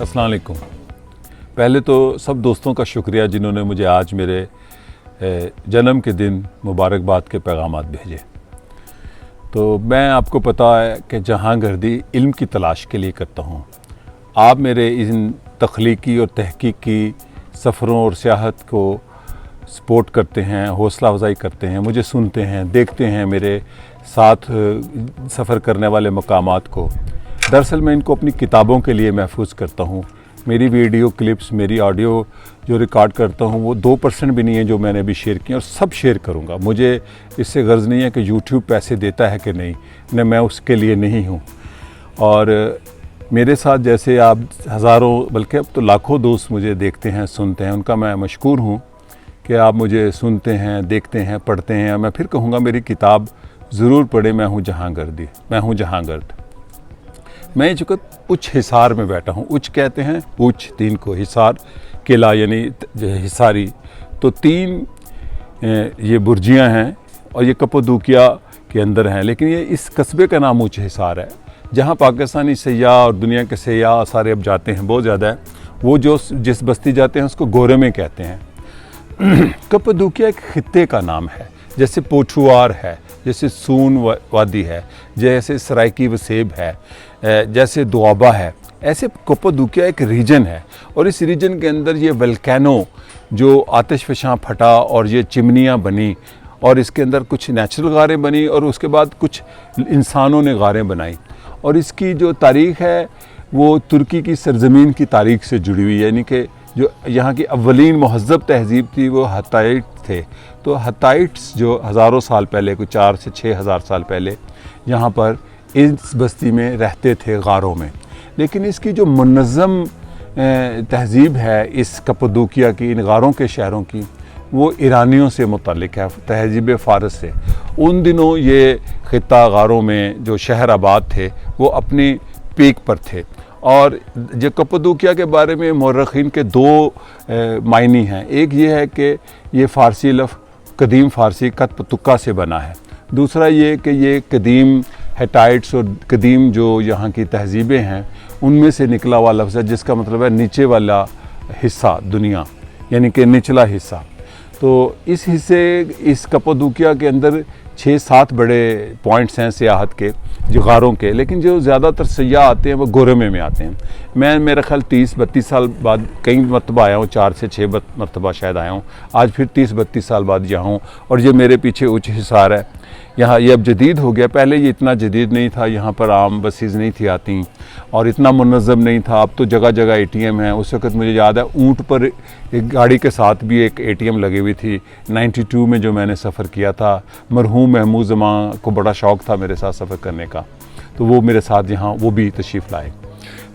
अस्सलाम वालेकुम। पहले तो सब दोस्तों का शुक्रिया जिन्होंने मुझे आज मेरे जन्म के दिन मुबारकबाद के पैगामात भेजे। तो मैं आपको पता है कि जहांगर्दी इल्म की तलाश के लिए करता हूँ। आप मेरे इन तख्लीकी और तहकीकी सफ़रों और सियाहत को सपोर्ट करते हैं, हौसला अफजाई करते हैं, मुझे सुनते हैं, देखते हैं मेरे साथ सफ़र करने वाले मकामात को। दरअसल मैं इनको अपनी किताबों के लिए महफूज करता हूँ। मेरी वीडियो क्लिप्स, मेरी ऑडियो जो रिकॉर्ड करता हूँ वो 2% भी नहीं है जो मैंने अभी शेयर किया, और सब शेयर करूँगा। मुझे इससे गर्ज़ नहीं है कि यूट्यूब पैसे देता है कि नहीं, न मैं उसके लिए नहीं हूँ। और मेरे साथ जैसे आप हज़ारों बल्कि अब तो लाखों दोस्त मुझे देखते हैं, सुनते हैं, उनका मैं मशकूर हूँ कि आप मुझे सुनते हैं, देखते हैं, पढ़ते हैं। मैं फिर कहूँगा मेरी किताब ज़रूर पढ़ें। मैं हूँ जहांगर्दी, मैं हूँ जहांगर्द। मैं इस वक्त उच्च हिसार में बैठा हूँ। उच्च कहते हैं उच्च 3 को, हिसार किला यानी हिसारी। तो 3 ये बुर्जियाँ हैं और ये कप्पादोकिया के अंदर हैं, लेकिन ये इस कस्बे का नाम उच्च हिसार है, जहाँ पाकिस्तानी सयाह और दुनिया के सयाह सारे अब जाते हैं, बहुत ज़्यादा है। वो जो जिस बस्ती जाते हैं उसको गोरे में कहते हैं। कप्पादोकिया एक खित्ते का नाम है, जैसे पोठुआर है, जैसे सून वादी है, जैसे सराइकी वसेब है, जैसे दुआबा है, ऐसे कप्पादोकिया एक रीजन है। और इस रीजन के अंदर ये वल्केनो जो आतिश फशां फटा और ये चिमनियाँ बनी, और इसके अंदर कुछ नेचुरल गारें बनी और उसके बाद कुछ इंसानों ने गारें बनाई। और इसकी जो तारीख़ है वो तुर्की की सरज़मीन की तारीख़ से जुड़ी हुई है, यानी कि जो यहाँ की अव्वलीन महज़ब तहज़ीब थी वो हत्ताइट थे। तो हत्ताइट्स जो हज़ारों साल पहले, कुछ 4 से 6 हज़ार साल पहले यहाँ पर इस बस्ती में रहते थे, गारों में। लेकिन इसकी जो मुनज़्ज़म तहज़ीब है इस कप्पादोकिया की, इन गारों के शहरों की, वो ईरानियों से मुतल्लिक़ है, तहज़ीब फ़ारस से। उन दिनों ये ख़ित्ता गारों में जो शहर आबाद थे वो अपनी पीक पर थे। और जो कप्पादोकिया के बारे में मौरख़ीन के 2 मायनी हैं। एक ये है कि ये फ़ारसी लफ्ज़ कदीम फ़ारसी कतपतुक्का से बना है। दूसरा ये कि ये कदीम हिटाइट्स और कदीम जो यहाँ की तहज़ीबें हैं उनमें से निकला हुआ लफ्ज़ है, जिसका मतलब है नीचे वाला हिस्सा दुनिया, यानी कि निचला हिस्सा। तो इस हिस्से, इस कप्पादोकिया के अंदर 6-7 बड़े पॉइंट्स हैं सियाहत के, जो गारों के। लेकिन जो ज़्यादातर सयाह आते हैं वो गोरेमे में आते हैं। मैं मेरा ख्याल 30-32 साल बाद कई मरतबा आया हूँ, 4 से 6 मरतबा शायद आया हूँ। आज फिर 30-32 साल बाद यहाँ हूँ। और ये मेरे पीछे उच्च हिसार है, यहाँ ये अब जदीद हो गया। पहले ये इतना जदीद नहीं था, यहाँ पर आम बसेस नहीं थी आती और इतना मुनज़्ज़म नहीं था। अब तो जगह जगह ATM है। उस वक़्त मुझे याद है ऊँट पर एक गाड़ी के साथ भी एक ATM लगी हुई थी। 92 में जो मैंने सफ़र किया था, मरहूम महमूद ज़मां को बड़ा शौक़ था मेरे साथ सफ़र करने का, तो वो मेरे साथ यहाँ वो भी तशरीफ़ लाए।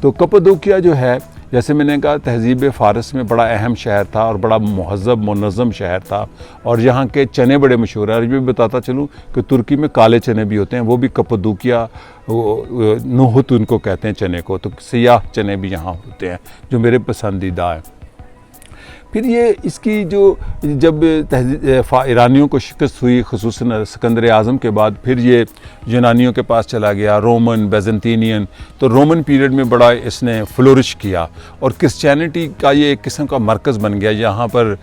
तो कप्पादोकिया जो है, जैसे मैंने कहा, तहज़ीब फ़ारस में बड़ा अहम शहर था और बड़ा महज़ब मुनज़्ज़म शहर था। और यहाँ के चने बड़े मशहूर हैं। और ये भी बताता चलूँ कि तुर्की में काले चने भी होते हैं, वो भी कप्पादोकिया नोहत उनको कहते हैं चने को। तो सियाह चने भी यहाँ होते हैं जो मेरे पसंदीदा हैं। फिर ये इसकी जो जब ईरानियों को शिकस्त हुई, ख़ुसूसन सिकंदर आज़म के बाद, फिर ये यूनानियों के पास चला गया, रोमन, बेज़ंतीनियन। तो रोमन पीरियड में बड़ा इसने फ्लोरिश किया और क्रिश्चियनिटी का ये एक किस्म का मरकज़ बन गया। यहाँ पर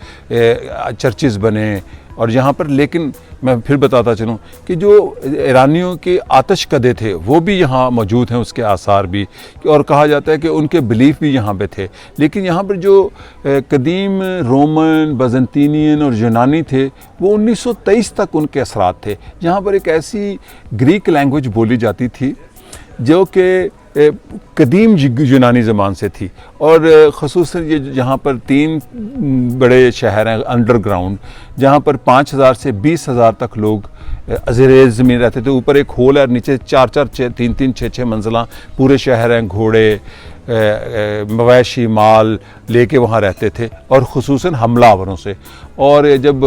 चर्चेस बने और यहाँ पर, लेकिन मैं फिर बताता चलूँ कि जो ईरानियों के आतिश कदे थे वो भी यहाँ मौजूद हैं, उसके आसार भी। और कहा जाता है कि उनके बिलीफ भी यहाँ पे थे। लेकिन यहाँ पर जो कदीम रोमन, बाज़ंतीनियन और यूनानी थे वो 1923 तक उनके असरात थे। यहाँ पर एक ऐसी ग्रीक लैंग्वेज बोली जाती थी जो कि कदीम यूनानी ज़बान से थी। और ख़ुसूसन ये यहाँ पर 3 बड़े शहर हैं अंडरग्राउंड, जहाँ पर 5,000 से 20,000 तक लोग ज़ेरे ज़मीन रहते थे। ऊपर एक होल है, नीचे 4-4, 3-3, 6-6 मंजिला पूरे शहर हैं। घोड़े, मवेशी, माल लेके वहाँ रहते थे, और ख़ुसूसन हमलावरों से। और जब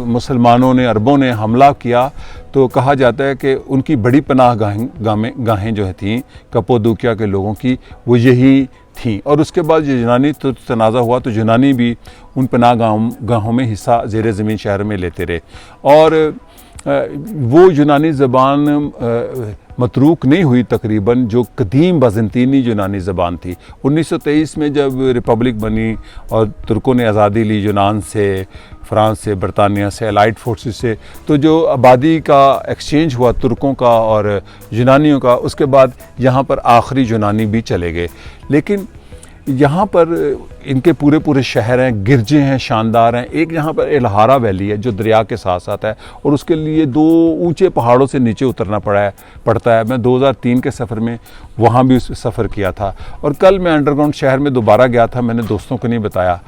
मुसलमानों ने, अरबों ने हमला किया तो कहा जाता है कि उनकी बड़ी पनाह गाहें जो थीं कप्पादोकिया के लोगों की, वो यही थीं। और उसके बाद जो यूनानी तो तनाज़ा हुआ तो यूनानी भी उन पनाह गाहों में हिस्सा ज़ेरे ज़मीन शहर में लेते रहे। और वो यूनानी ज़बान मतरूक नहीं हुई तकरीबन, जो कदीम बाज़ंतीनी यूनानी ज़बान थी। 1923 में जब रिपब्लिक बनी और तुर्कों ने आज़ादी ली यूनान से, फ़्रांस से, बरतानिया से, अलाइड फोर्सेस से, तो जो आबादी का एक्सचेंज हुआ तुर्कों का और यूनानियों का, उसके बाद यहाँ पर आखिरी यूनानी भी चले गए। लेकिन यहाँ पर इनके पूरे पूरे शहर हैं, गिरजे हैं, शानदार हैं। एक यहाँ पर एलहारा वैली है जो दरिया के साथ साथ है, और उसके लिए 2 ऊंचे पहाड़ों से नीचे उतरना पड़ता है। मैं 2003 के सफ़र में वहाँ भी सफ़र किया था, और कल मैं अंडरग्राउंड शहर में दोबारा गया था। मैंने दोस्तों को नहीं बताया,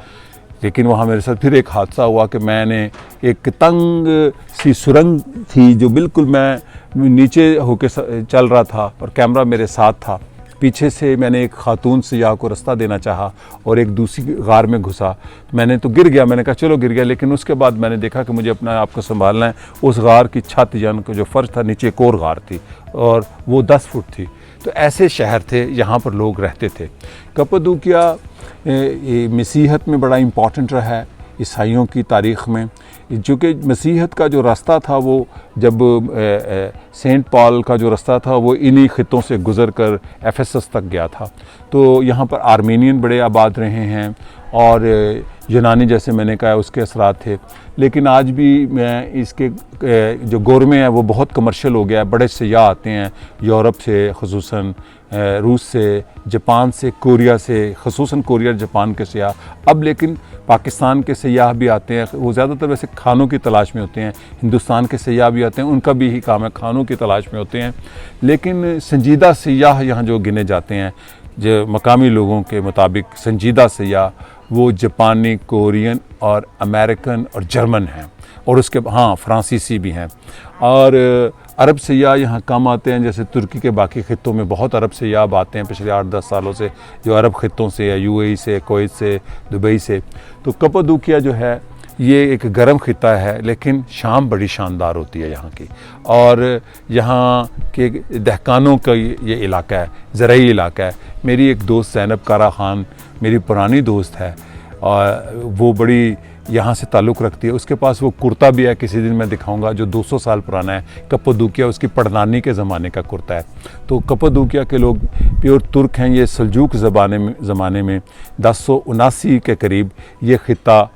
लेकिन वहाँ मेरे साथ फिर एक हादसा हुआ कि मैंने एक तंग सी सुरंग थी जो बिल्कुल मैं नीचे होके चल रहा था और कैमरा मेरे साथ था। पीछे से मैंने एक खातून सियाह को रास्ता देना चाहा और एक दूसरी गार में घुसा। मैंने तो गिर गया, मैंने कहा चलो गिर गया, लेकिन उसके बाद मैंने देखा कि मुझे अपना आप को संभालना है। उस गार की छत यानी कि जो फर्श था, नीचे एक और गार थी और वो 10 फुट थी। तो ऐसे शहर थे, यहाँ पर लोग रहते थे। कप्पादोकिया मसीहत में बड़ा इम्पॉर्टेंट रहा है ईसाइयों की तारीख़ में, चूँकि मसीहत का जो रास्ता था वो जब सेंट पॉल का जो रास्ता था वो इन्हीं ख़ित्तों से गुज़र कर एफेसस तक गया था। तो यहाँ पर आर्मेनियन बड़े आबाद रहे हैं और यूनानी, जैसे मैंने कहा, उसके असरात थे। लेकिन आज भी मैं इसके जो गोरमे हैं वो बहुत कमर्शियल हो गया है। बड़े सयाह आते हैं यूरोप से, ख़ुसूसन रूस से, जापान से, कोरिया से, ख़ुसूसन कोरिया जापान के सयाह। अब लेकिन पाकिस्तान के सयाह भी आते हैं, वो ज़्यादातर वैसे खानों की तलाश में होते हैं। हिंदुस्तान के सयाह भी आते हैं, उनका भी ही काम है, खानों की तलाश में होते हैं। लेकिन संजीदा सयाह यहाँ जो गिने जाते हैं, जो मकामी लोगों के मुताबिक संजीदा सयाह, वो जापानी, कोरियन और अमेरिकन और जर्मन हैं, और उसके फ्रांसीसी भी हैं। और अरब सयाह यहाँ कम आते हैं, जैसे तुर्की के बाकी ख़ित्तों में बहुत अरब सयाह आते हैं पिछले 8-10 सालों से, जो अरब ख़ित्तों से या UAE से, कुवैत से, दुबई से। तो कप्पादोकिया जो है ये एक गर्म ख़ित्ता है, लेकिन शाम बड़ी शानदार होती है यहाँ की। और यहाँ के दहकानों का ये इलाका है, ज़राई इलाका है। मेरी एक दोस्त ज़ैनब कारा ख़ान मेरी पुरानी दोस्त है, और वो बड़ी यहाँ से ताल्लुक़ रखती है। उसके पास वो कुर्ता भी है, किसी दिन मैं दिखाऊंगा, जो 200 साल पुराना है। कप्पादोकिया उसकी पड़नानी के ज़माने का कुर्ता है। तो कप्पादोकिया के लोग प्योर तुर्क हैं। ये सल्जूक ज़माने में 1079 के करीब ये ख़ित्ता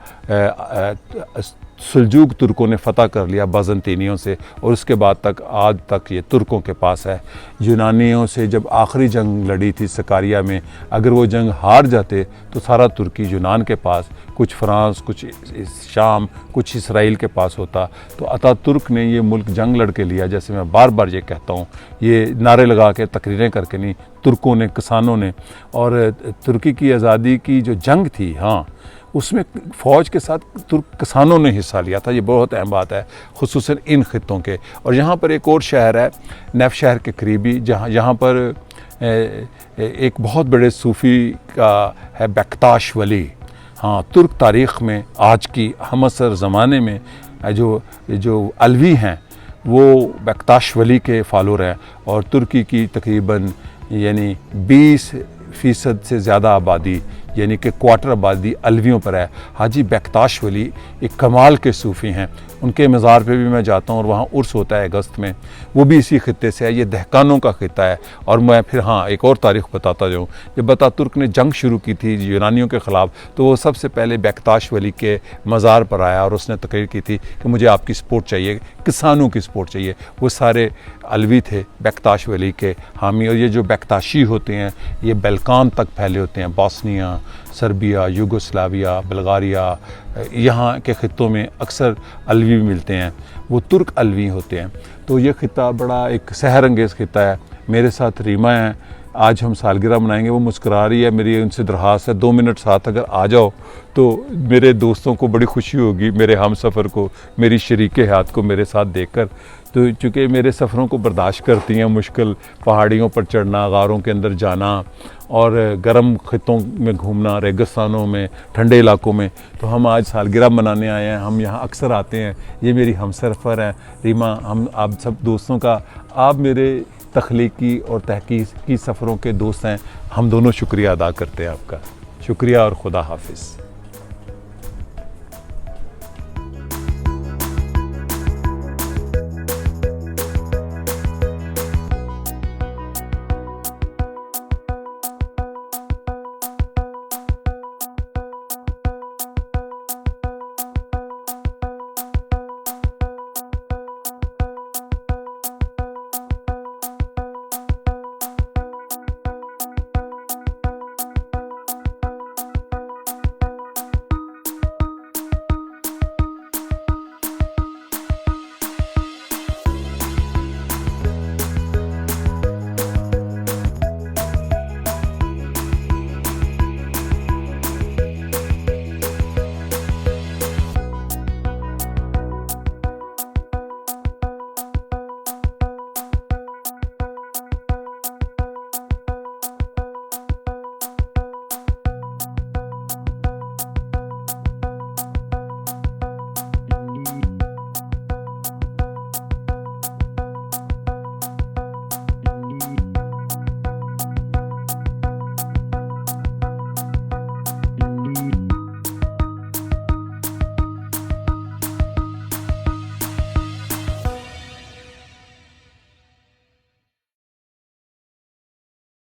सल्जूक तुर्कों ने फ़तह कर लिया बाज़ंतीनियों से, और उसके बाद तक आज तक ये तुर्कों के पास है। यूनानियों से जब आखिरी जंग लड़ी थी सकारिया में, अगर वो जंग हार जाते तो सारा तुर्की यूनान के पास, कुछ फ्रांस, कुछ शाम, कुछ इसराइल के पास होता। तो अतातुर्क ने ये मुल्क जंग लड़ के लिया। जैसे मैं बार बार ये कहता हूँ, ये नारे लगा के, तकरीरें करके नहीं, तुर्कों ने, किसानों ने। और तुर्की की आज़ादी की जो जंग थी, उसमें फ़ौज के साथ तुर्क किसानों ने हिस्सा लिया था। ये बहुत अहम बात है, ख़ुसूसन इन ख़ित्तों के। और यहाँ पर एक और शहर है नेफ शहर के करीबी, यहाँ पर एक बहुत बड़े सूफ़ी का है बेक्ताश वली। तुर्क तारीख़ में आज की हमअसर ज़माने में जो अलवी हैं वो बेक्ताश वली के फॉलोअर हैं, और तुर्की की तकरीबन यानी 20% से ज़्यादा आबादी, यानी कि क्वार्टर आबादी अलवियों पर है। हाजी बेक्ताश वली एक कमाल के सूफ़ी हैं। उनके मज़ार पे भी मैं जाता हूँ, और वहाँ उर्स होता है अगस्त में। वो भी इसी ख़ित्ते से है, ये दहकानों का ख़ित्ता है। और मैं फिर एक और तारीख़ बताता जाऊँ। जब अतातुर्क ने जंग शुरू की थी यूनानियों के ख़िलाफ़, तो वो सबसे पहले बेक्ताश वली के मज़ार पर आया और उसने तकरीर की थी कि मुझे आपकी सपोर्ट चाहिए, किसानों की सपोर्ट चाहिए। वो सारे अलवी थे बेक्ताश वली के हामी। और ये जो बेक्ताशी होते हैं ये बल्कान तक फैले होते हैं, बॉस्निया, सर्बिया, यूगोस्लाविया, बल्गारिया, यहाँ के ख़ित्तों में अक्सर अलवी मिलते हैं। वो तुर्क अलवी होते हैं। तो ये ख़ित्ता बड़ा एक सहर अंगेज़ ख़ित्ता है। मेरे साथ रीमा है, आज हम सालगिरह मनाएंगे। वो मुस्कुरा रही है। मेरी उनसे दरख्वास्त है 2 मिनट साथ अगर आ जाओ तो मेरे दोस्तों को बड़ी खुशी होगी, मेरे हम सफ़र को, मेरी शरीके हयात को मेरे साथ देखकर। तो चूँकि मेरे सफ़रों को बर्दाश्त करती हैं, मुश्किल पहाड़ियों पर चढ़ना, गारों के अंदर जाना और गर्म ख़ित्तों में घूमना, रेगिस्तानों में, ठंडे इलाकों में, तो हम आज सालगिरह मनाने आए हैं। हम यहाँ अक्सर आते हैं। ये मेरी हमसफ़र हैं रीमा। हम आप सब दोस्तों का, आप मेरे तख्लीकी और तहकीकी सफ़रों के दोस्त हैं। हम दोनों शुक्रिया अदा करते हैं आपका। शुक्रिया और खुदा हाफिज़।